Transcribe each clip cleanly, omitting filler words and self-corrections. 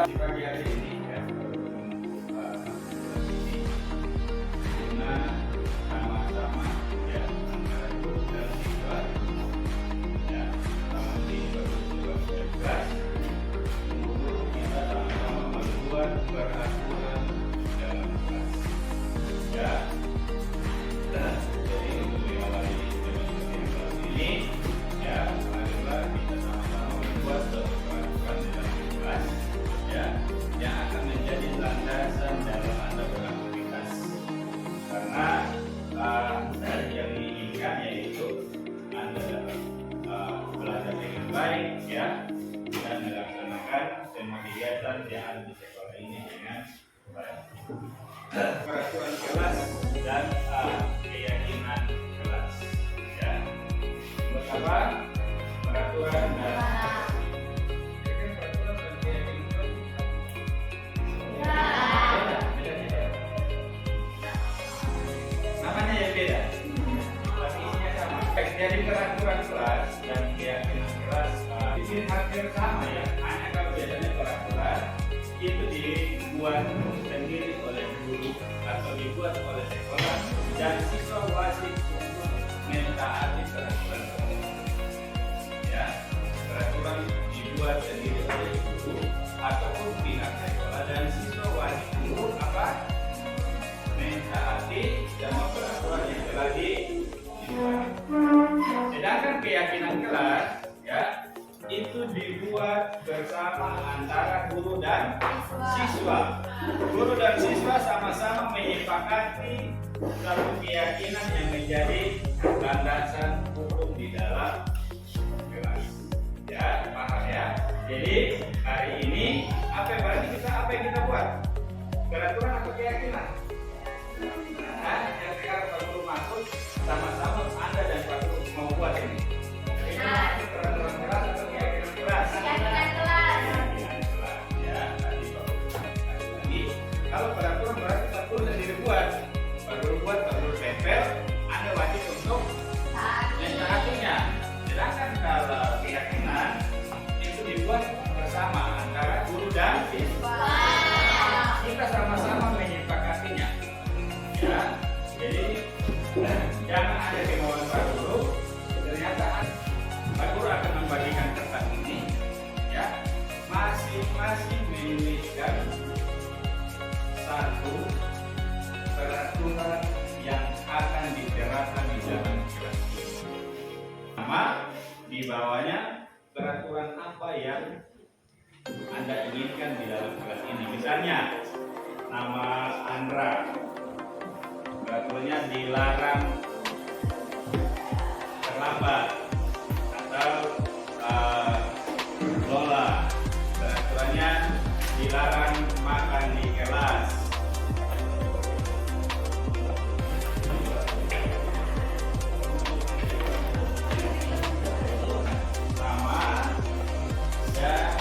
Di pagi hari ini ya, ini dengan sama-sama ya antara guru dan siswa ya tahun ini baru 2013 untuk kita sama-sama membuat peraturan dalam kelas ya. Jadi untuk mengawali kelas ini ya, marilah kita sama-sama membuat peraturan dalam kelas ya, yang akan menjadi landasan dalam Anda beraktivitas. Karena yang diinginkan yaitu Anda dapat belajar dengan baik ya, dan melaksanakan semua kegiatan yang ada di sekolah ini dengan baik. Peraturan kelas dan keyakinan kelas ya. Pertama, peraturan dan namanya ya beda, tapi isinya sama. Jadi peraturan kelas dan keyakinan kelas di sini hampir sama ya. Hanya kalau biasanya peraturan itu dibuat sendiri oleh guru atau dibuat oleh sekolah dan siswa wajib untuk mentaati peraturan ya. Peraturan dibuat sendiri oleh guru ataupun pihak sekolah dan siswa wajib untuk apa? Mentaati sama peraturan yang telah dibuat. Sedangkan keyakinan kelas ya, itu dibuat bersama antara guru dan siswa. Guru dan siswa sama-sama menyepakati satu keyakinan yang menjadi landasan hukum di dalam kelas. Ya, paham ya? Jadi hari ini apa yang kita buat? Peraturan atau keyakinan? Nah, yang sekarang Pak Guru maksud sama-sama Anda dan Pak Guru mau buat ini. Peraturan kelas atau keyakinan kelas? Keyakinan kelas. Keyakinan kelas. Ya, tadi Pak Guru lagi. Kalau peraturan berarti Pak Guru sendiri buat. Pak Guru buat, Pak Guru tempel. Anda wajib untuk mentaatinya. Sedangkan kalau keyakinan itu dibuat bersama antara guru dan siswa. Kita sama-sama menyepakatinya. Ya, jadi jangan ada kemauan Pak Guru. Ternyata Pak Guru akan membagikan kertas ini, ya, masing-masing menuliskan satu peraturan yang akan diterapkan di dalam kelas. Nama di bawahnya peraturan apa yang Anda inginkan di dalam kelas ini. Misalnya nama Andra. Peraturannya dilarang terlambat atau Lola. Peraturannya dilarang makan di kelas. Sama ya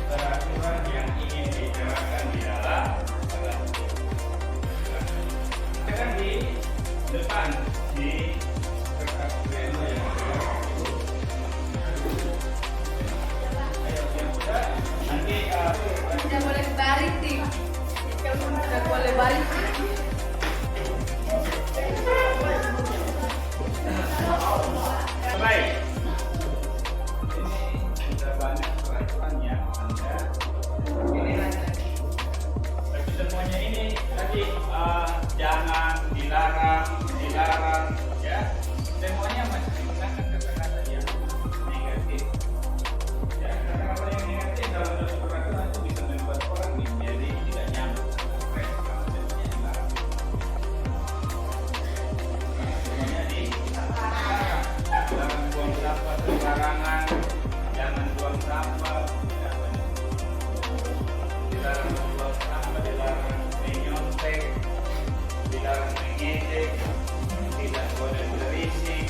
peraturan yang ingin diterapkan di dalam kelas. Kan di depan di kertas pleno yang nanti Tidak boleh balik nih. Tidak boleh balik. baik. Ini sudah banyak peraturan yang Anda ini tapi semuanya ini tadi jangan, dilarang ya, semuanya masih menggunakan kata-kata yang negatif ya. Kata-kata yang negatif dalam satu peraturan itu bisa membuat orang menjadi tidak nyaman. Semuanya dilarang. Semuanya dilarang. Jangan buang sampah sembarangan, jangan buang sampah, dilarang membuang sampah, dilarang menyontek, dilarang mengejek, tidak boleh berisik,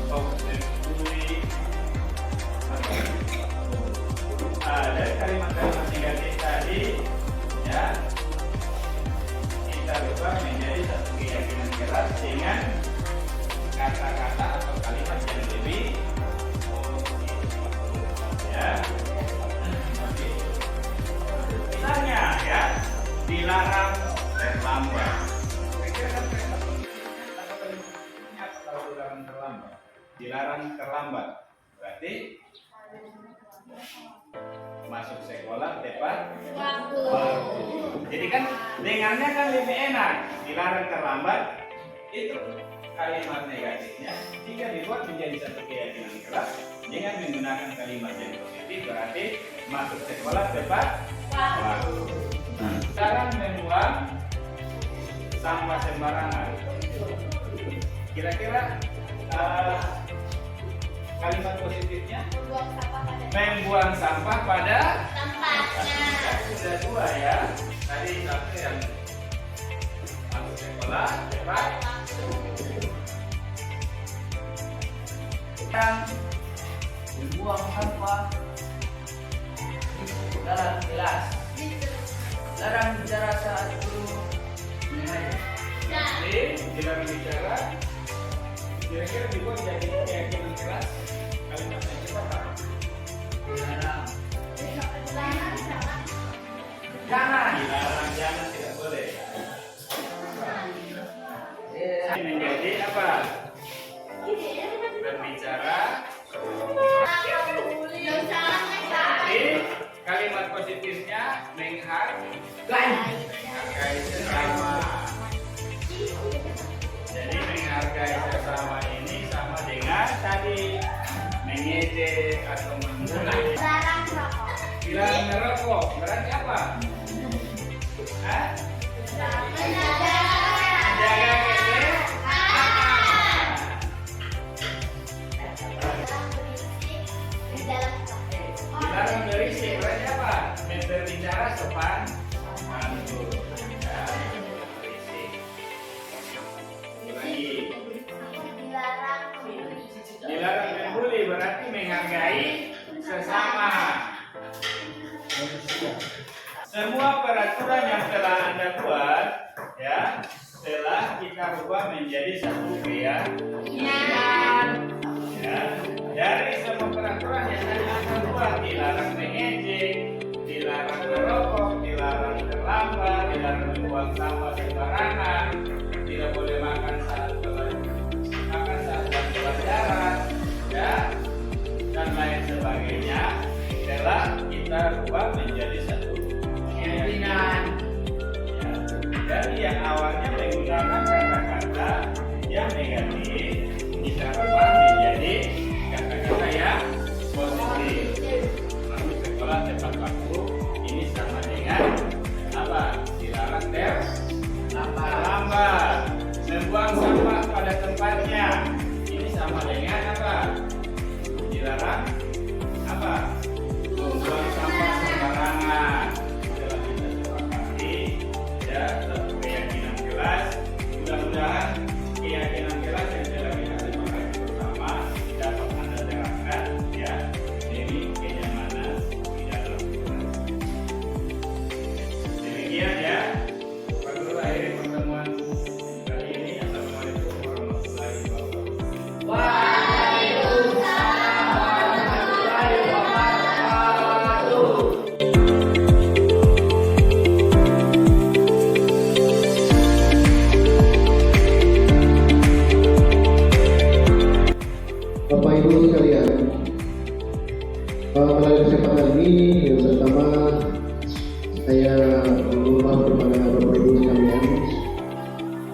mencuri. Dari kalimat-kalimat negatif tadi, ya, kita ubah menjadi satu keyakinan keras dengan kata-kata atau kalimat yang lebih positif, ya. dilarang terlambat. Kira-kira kan apa kalau dilarang terlambat? Dilarang terlambat berarti masuk sekolah tepat waktu. Jadi kan dengarnya kan lebih enak. Dilarang terlambat itu kalimat negatifnya. Jika dibuat menjadi satu keyakinan keras dengan menggunakan kalimat yang positif berarti masuk sekolah tepat waktu. Jangan membuang sampah sembarangan. Kira-kira kalimat positifnya membuang sampah pada tempatnya. Sudah dua ya. Tadi satu yang masuk sekolah tepat. Dan membuang sampah dalam kelas. Larang bicara saat guru mengajar. Jadi dilarang bicara. Kira-kira dibuat jadi keyakinan keras. Kalimatnya itu apa? Dilarang. Jangan tidak boleh. Menjadi apa? Berbicara. Jadi kalimat positifnya menghargai sesama. Jadi menghargai sesama ini sama dengan tadi mengejek atau menghina. Dilarang merokok berarti apa? Menjaga kesehatan. Dilarang berisik berarti apa? Berbicara sopan santun. Dilarang membuli berarti menghargai sesama. Semua peraturan yang telah Anda buat ya telah kita rubah menjadi satu keyakinan. Ya, dari semua peraturan yang tadi Anda buat dilarang mengejek, dilarang merokok, dilarang terlambat, dilarang membuang sampah sembarangan, tidak boleh makan saat pelajaran, ya, dan lain sebagainya telah kita rubah menjadi satu keyakinan. Ya. Dari yang awalnya menggunakan kata-kata yang negatif kita rubah menjadi kata-kata yang positif. Masuk sekolah tepat waktu ini sama dengan apa? Dilarang terlambat. Membuang sampah pada tempatnya. Ini sama dengan apa? Dilarang apa? Membuang sampah sembarangan. Telah kita sepakati ya satu keyakinan keras. Mudah-mudahan keyakinan keras yang telah kita sepakati bersama dapat Anda terapkan ya demi kenyamanan di dalam kelas. Demikian ya. Baru akhir pertemuan kali ini. Assalamualaikum warahmatullahi wabarakatuh. Waalaikumsalam warahmatullahi wabarakatuh. Bapak Ibu sekalian, melalui kesempatan ini yang pertama saya mohon kepada Bapak Ibu sekalian,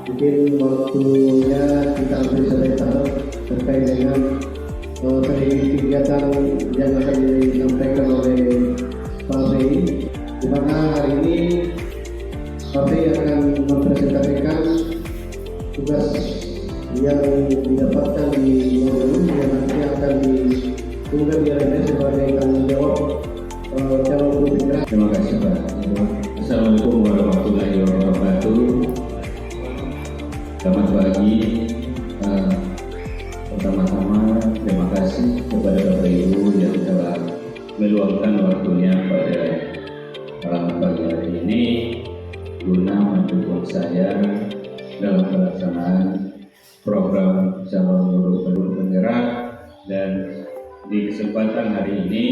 mungkin waktunya kita bisa tahu terkait dengan kegiatan yang akan disampaikan oleh Pak Fei, di mana hari ini Pak Fei akan mempresentasikan tugas yang didapatkan di modul yang nanti akan diunggah di RNS sebagai tanggung jawab calon guru penggerak. Terima kasih Pak. Assalamualaikum warahmatullahi wabarakatuh. Selamat pagi. Pertama-tama terima kasih kepada Bapak Ibu yang telah meluangkan waktunya pada malam pagi hari ini guna mendukung saya dalam pelaksanaan program calon guru penggerak. Dan di kesempatan hari ini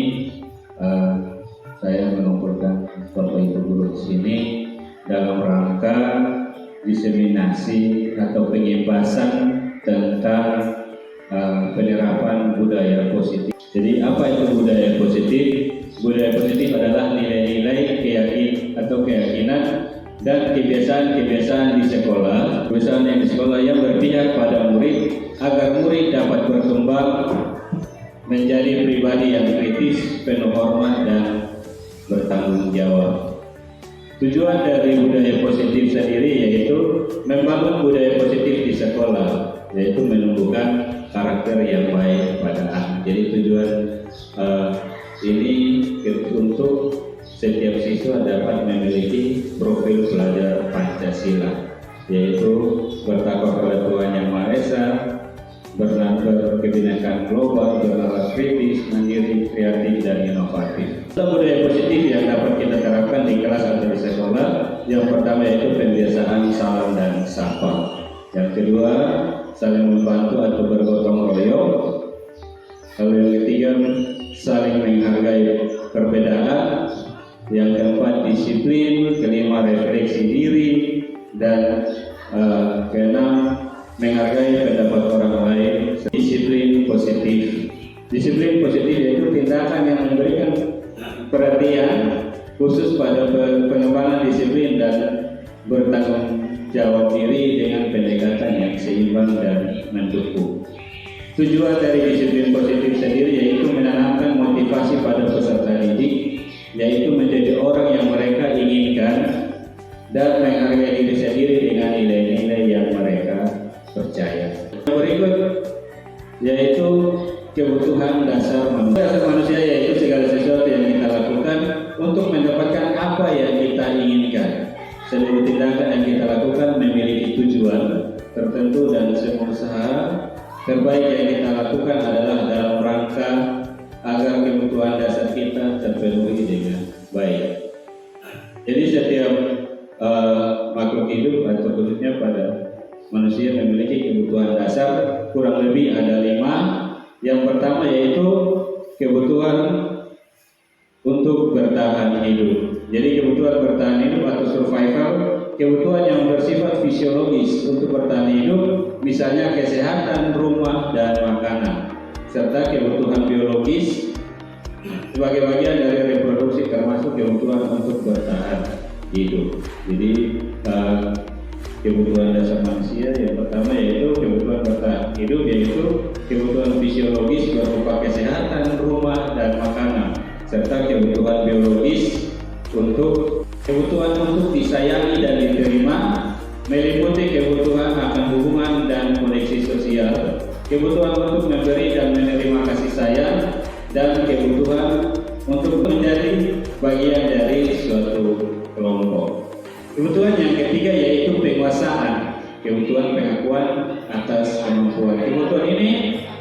saya mengumpulkan Bapak Ibu guru di sini dalam diseminasi atau penyebasan tentang penerapan budaya positif. Jadi apa itu budaya positif? Budaya positif adalah nilai-nilai keyakinan dan kebiasaan-kebiasaan di sekolah, kebiasaan yang di sekolah yang berpihak pada murid agar murid dapat berkembang menjadi pribadi yang kritis, penuh hormat dan bertanggung jawab. Tujuan dari budaya positif sendiri yaitu membangun budaya positif di sekolah, yaitu menumbuhkan karakter yang baik pada anak. Jadi tujuan ini untuk setiap siswa dapat memiliki profil pelajar Pancasila, yaitu bertakwa kepada Tuhan Yang Maha Esa, berkebinekaan global, bernalar kritis, mandiri, kreatif, dan inovatif. Budaya positif yang dapat kita terapkan di kelas atau di sekolah, yang pertama yaitu pembiasaan salam dan sapa. Yang kedua, saling membantu atau bergotong royong. Lalu yang ketiga, saling menghargai perbedaan. Yang keempat, disiplin. Kelima, refleksi diri. Dan keenam, menghargai pendapat orang lain. Disiplin positif. Disiplin positif yaitu tindakan yang memberikan perhatian khusus pada pengembangan disiplin dan bertanggung jawab diri dengan pendekatan yang seimbang dan mendukung. Tujuan dari disiplin positif sendiri yaitu menanamkan motivasi pada peserta didik, yaitu menjadi orang yang mereka inginkan dan menghargai diri sendiri dengan nilai-nilai yang mereka percaya. Berikut yaitu kebutuhan dasar manusia. Dasar manusia yaitu segala sesuatu yang kita lakukan untuk mendapatkan apa yang kita inginkan. Seluruh tindakan yang kita lakukan memiliki tujuan tertentu dan semua usaha terbaik yang kita lakukan adalah dalam rangka agar kebutuhan dasar kita terpenuhi dengan baik. Jadi setiap makhluk hidup atau khususnya pada manusia memiliki kebutuhan dasar kurang lebih ada 5. Yang pertama yaitu kebutuhan untuk bertahan hidup. Jadi kebutuhan bertahan hidup atau survival, kebutuhan yang bersifat fisiologis untuk bertahan hidup, misalnya kesehatan, rumah, dan makanan, serta kebutuhan biologis sebagai bagian dari reproduksi termasuk kebutuhan untuk bertahan hidup. Jadi kebutuhan dasar manusia yang pertama yaitu kebutuhan bertahan hidup, yaitu kebutuhan fisiologis berupa kesehatan, rumah, dan makanan, serta kebutuhan biologis untuk kebutuhan untuk disayangi dan diterima, meliputi kebutuhan akan hubungan dan koneksi sosial, kebutuhan untuk memberi dan menerima kasih sayang, dan kebutuhan untuk menjadi bagian dari suatu kelompok. Kebutuhan yang ketiga yaitu penguasaan, kebutuhan pengakuan atas kemampuan. Kebutuhan ini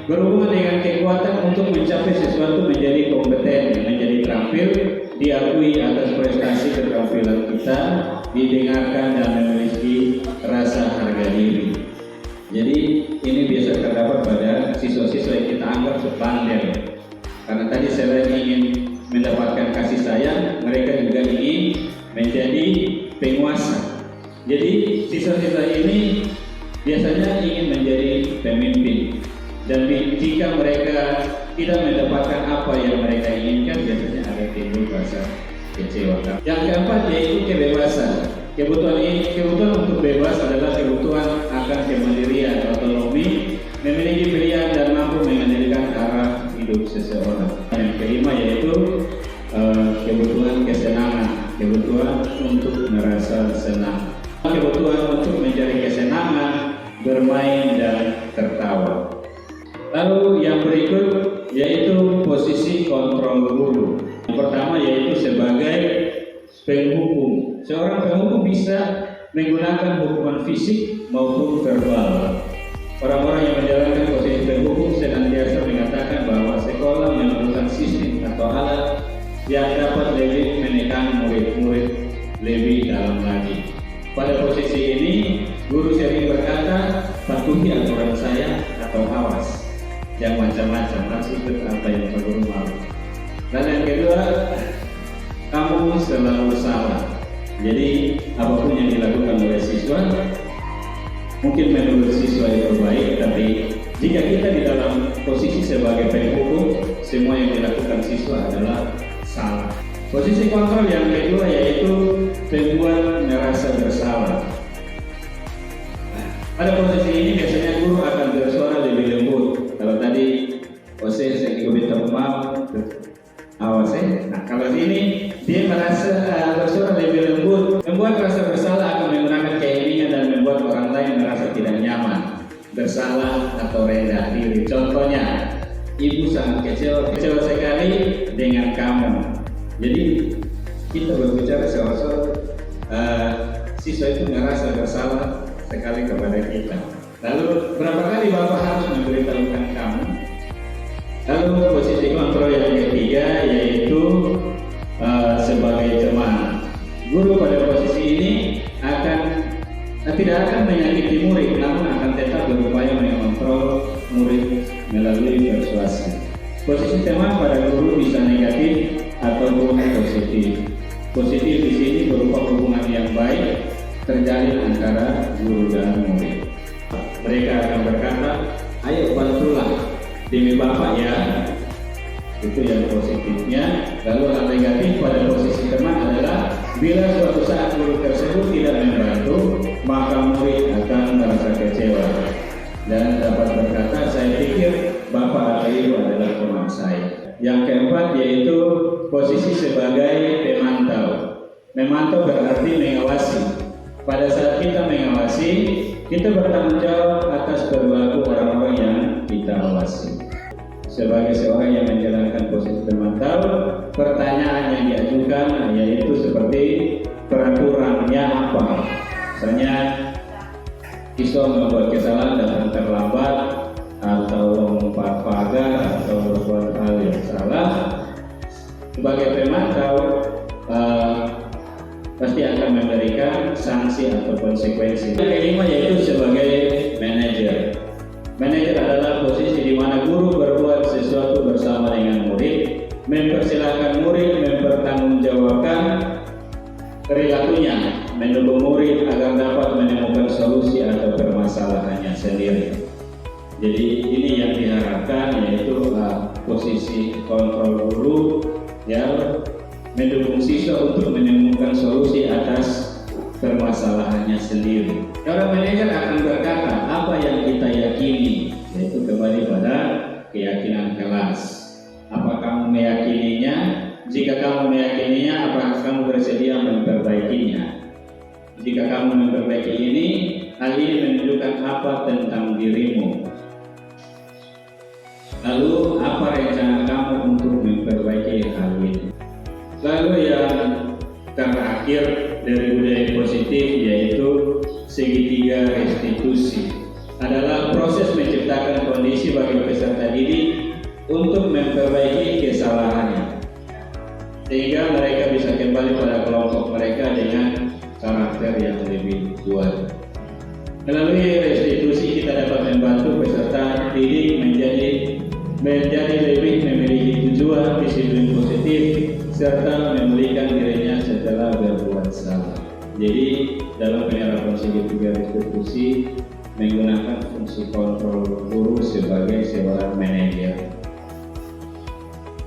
berhubungan dengan kekuatan untuk mencapai sesuatu, menjadi kompeten, menjadi terampil, diakui atas prestasi keterampilan kita, didengarkan dan memiliki rasa harga diri. Jadi ini biasa terdapat pada siswa-siswa yang kita anggap sebandel. Karena tadi selain ingin mendapatkan kasih sayang, mereka juga ingin menjadi penguasa. Jadi siswa-siswa ini biasanya ingin menjadi pemimpin. Dan jika mereka tidak mendapatkan apa yang mereka inginkan, biasanya ada timbul rasa kecewa. Yang keempat yaitu kebebasan. Kebutuhan untuk bebas adalah kebutuhan akan kemandirian, otonomi, memiliki pilihan dan mampu mengendalikan arah hidup seseorang. Yang kelima yaitu kebutuhan kesenangan, kebutuhan untuk merasa senang, kebutuhan untuk mencari kesenangan, bermain dan tertawa. Lalu yang berikut yaitu posisi kontrol guru. Yang pertama yaitu sebagai penghukum. Seorang penghukum bisa menggunakan hukuman fisik maupun verbal. Orang-orang yang menjalankan posisi penghukum senantiasa mengatakan bahwa sekolah memerlukan sistem atau alat yang dapat lebih menekan murid-murid lebih dalam lagi. Pada posisi ini, guru sering berkata, patuhi aturan saya atau awas. Yang macam-macam, masih ikut apa yang perlu mau. Dan yang kedua, kamu selalu salah. Jadi apapun yang dilakukan oleh siswa siswa, mungkin menurut siswa itu baik, tapi jika kita di dalam posisi sebagai penghukum, semua yang dilakukan siswa adalah salah. Posisi kontrol yang kedua yaitu membuat merasa bersalah. Pada posisi ini biasanya guru akan bersuara lebih lembut. Kalau tadi saya juga minta maaf, awas Nah, kalau ini dia merasa bersuara lebih lembut, membuat rasa bersalah akan menggunakan keinginan dan membuat orang lain merasa tidak nyaman, bersalah atau rendah diri. Contohnya, ibu sangat kecewa sekali dengan kamu. Jadi kita berbicara seolah-olah siswa itu merasa bersalah sekali kepada kita. Lalu berapa kali bapak harus memberitahukan kamu? Lalu posisi kontrol yang ketiga yaitu sebagai teman. Guru pada posisi ini tidak akan menyakiti murid, namun akan tetap berupaya mengontrol murid melalui persuasi. Posisi teman pada guru bisa negatif ataupun positif. Positif di sini berupa hubungan yang baik terjalin antara guru dan murid. Mereka akan berkata, ayo bantulah demi bapak ya. Itu yang positifnya. Lalu hal negatif pada posisi teman adalah bila suatu saat guru tersebut tidak membantu, maka murid akan merasa kecewa dan dapat berkata, saya pikir bapak atau ibu adalah teman saya. Yang keempat yaitu posisi sebagai pemantau. Memantau berarti mengawasi. Pada saat kita mengawasi, kita bertanggung jawab atas perilaku orang-orang yang kita awasi. Sebagai seorang yang menjalankan posisi pemantau, pertanyaan yang diajukan yaitu seperti peraturannya apa. Misalnya, siswa membuat kesalahan datang terlambat, atau lompat pagar, atau berbuat hal yang salah. Sebagai pemantau, pasti akan memberikan sanksi atau konsekuensi. Yang kelima yaitu sebagai manajer. Manajer adalah posisi di mana guru berbuat sesuatu bersama dengan murid, mempersilahkan murid mempertanggungjawabkan perilakunya, mendukung murid agar dapat menemukan solusi atau permasalahannya sendiri. Jadi ini yang diharapkan yaitu posisi kontrol guru yang mendukung siswa untuk menemukan solusi atas permasalahannya sendiri. Seorang manajer akan berkata apa yang kita yakini, yaitu kembali pada keyakinan kelas. Apa kamu meyakininya? Jika kamu meyakininya, apakah kamu bersedia memperbaikinya? Jika kamu memperbaiki ini, hal ini menunjukkan apa tentang dirimu? Lalu apa rencana kamu untuk memperbaiki hal ini? Lalu yang terakhir dari budaya positif yaitu segitiga restitusi adalah proses menciptakan kondisi bagi peserta didik untuk memperbaiki kesalahannya sehingga mereka bisa kembali pada kelompok mereka dengan karakter yang lebih kuat. Melalui restitusi kita dapat membantu peserta didik menjadi lebih memiliki tujuan, disiplin positif, serta memulihkan dirinya setelah berbuat salah. Jadi dalam penerapan segitiga restitusi menggunakan fungsi kontrol guru sebagai seorang manajer.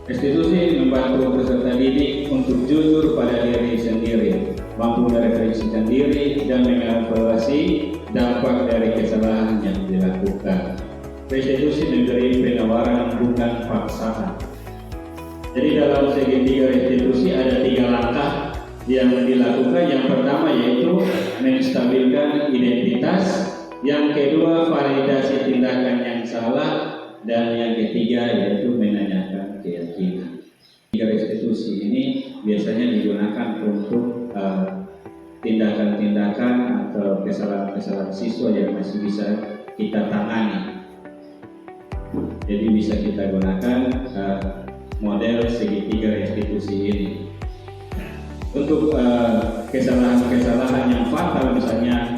Restitusi membantu peserta didik untuk jujur pada diri sendiri, mampu merefleksikan diri dan mengevaluasi dampak dari kesalahan yang dilakukan. Restitusi memberi penawaran bukan paksaan. Jadi dalam segitiga restitusi ada 3 langkah yang dilakukan. Yang pertama yaitu menstabilkan identitas, yang kedua validasi tindakan yang salah, dan yang ketiga yaitu menanyakan keyakinan. 3 restitusi ini biasanya digunakan untuk tindakan-tindakan atau kesalahan-kesalahan siswa yang masih bisa kita tangani. Jadi bisa kita gunakan model segitiga restitusi ini. Untuk kesalahan-kesalahan yang fatal, misalnya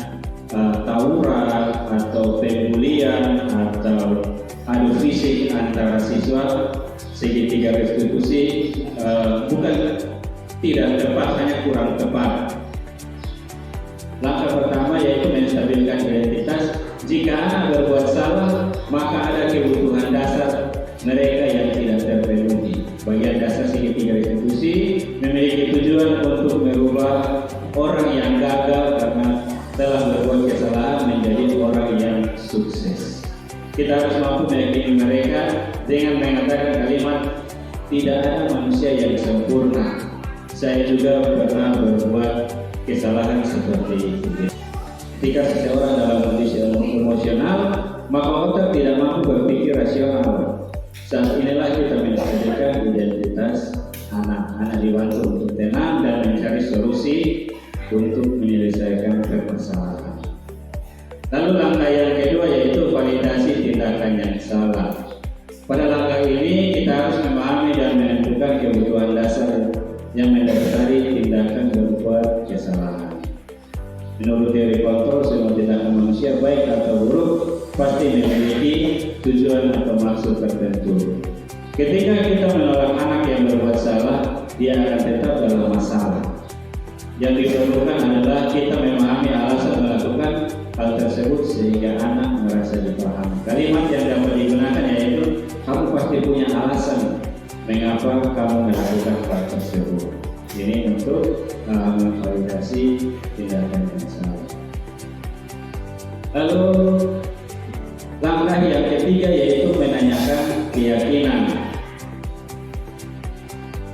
tawuran atau pembulian atau adu fisik antara siswa, segitiga restitusi bukan tidak tepat, hanya kurang tepat. Langkah pertama yaitu menstabilkan identitas. Jika anak berbuat salah, maka ada kebutuhan dasar mereka yang tidak terpenuhi. Bagian dasar segitiga restitusi memiliki tujuan untuk merubah orang yang gagal karena telah berbuat kesalahan menjadi orang yang sukses. Kita harus mampu meyakini mereka dengan mengatakan kalimat, tidak ada manusia yang sempurna. Saya juga pernah berbuat kesalahan seperti itu. Ketika seseorang dalam kondisi emosional, maka otak tidak mampu berpikir rasional. Saat inilah kita menstabilkan identitas anak-anak, dibantu untuk tenang dan mencari solusi untuk menyelesaikan permasalahan. Lalu langkah yang kedua yaitu validasi tindakan yang salah. Pada langkah ini kita harus memahami dan menentukan kebutuhan dasar yang mendasari tindakan berbuat kesalahan. Menurut teori kontrol, semua tindakan manusia baik atau buruk pasti memiliki tujuan atau maksud tertentu. Ketika kita menolak anak yang berbuat salah, dia akan tetap dalam masalah. Yang diperlukan adalah kita memahami alasan melakukan hal tersebut sehingga anak merasa dipahami. Kalimat yang dapat digunakan yaitu, kamu pasti punya alasan mengapa kamu melakukan hal tersebut. Ini untuk memvalidasi tindakan yang salah. Lalu langkah yang ketiga yaitu menanyakan keyakinan.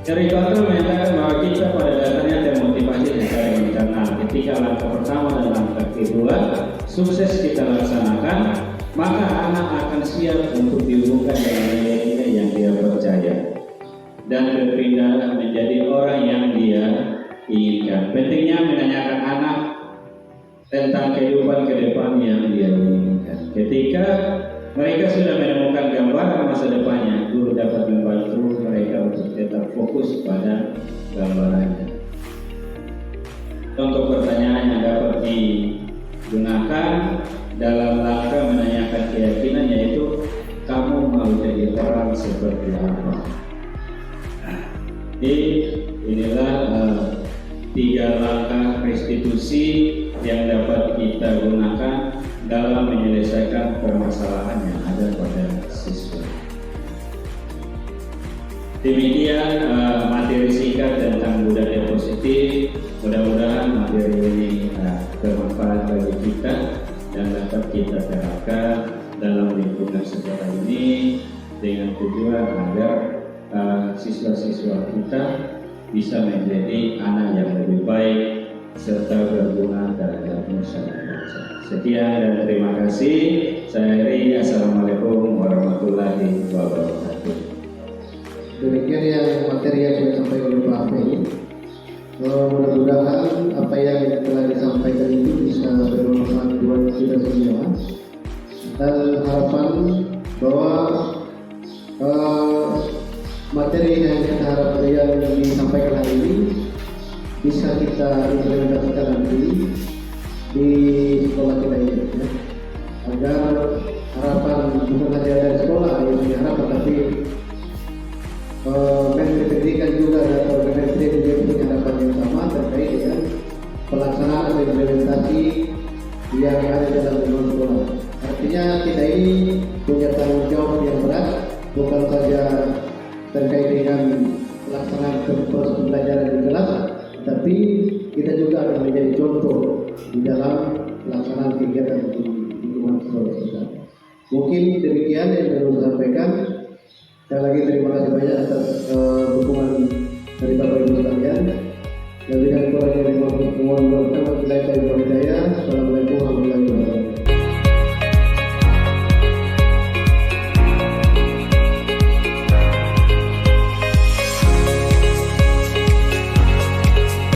Teori kontrol menyatakan bahwa kita pada dasarnya termotivasi secara internal. Ketika langkah pertama dan langkah kedua sukses kita laksanakan, maka anak akan siap untuk dihubungkan dengan nilai-nilai yang dia percaya dan berpindah menjadi orang yang dia inginkan. Pentingnya menanyakan anak tentang kehidupan ke depan yang dia inginkan. Ketika mereka sudah menemukan gambaran masa depannya, guru dapat membantu mereka untuk tetap fokus pada gambarannya. Contoh pertanyaan yang dapat digunakan dalam langkah menanyakan keyakinan yaitu, kamu mau jadi orang seperti apa? Jadi inilah 3 langkah restitusi yang dapat kita gunakan dalam menyelesaikan permasalahan yang ada pada siswa. Demikian materi singkat tentang budaya positif. Mudah-mudahan materi ini bermanfaat bagi kita dan dapat kita terapkan dalam lingkungan sekolah ini dengan tujuan agar siswa-siswa kita bisa menjadi anak yang lebih baik serta berguna terhadap nusa dan bangsa. Sekian dan terima kasih. Saya Heri. Assalamualaikum warahmatullahi wabarakatuh. Demikian yang materi yang sudah disampaikan oleh Pak Afei. Mudah-mudahan apa yang telah disampaikan itu bisa bermanfaat buat kita semua, dan harapan bahwa materi yang kita harapkan yang disampaikan hari ini bisa kita implementasikan nanti di sekolah kita ini, ya. Agar harapan bukan saja dari sekolah yang diharapkan, tapi Menteri Pendidikan juga atau Menteri juga punya harapan yang sama terkait dengan pelaksanaan dan implementasi yang ada dalam lingkungan sekolah. Artinya kita ini punya tanggung jawab yang berat, bukan saja terkait dengan pelaksanaan proses pembelajaran di kelas, tapi kita juga akan menjadi contoh di dalam pelaksanaan kegiatan di lingkungan sekolah kita. Mungkin demikian yang perlu saya sampaikan. Sekali lagi terima kasih banyak atas dukungan dari Bapak Ibu sekalian. Lebih dan kurangnya mohon maaf. Wabillahi taufiq wal hidayah.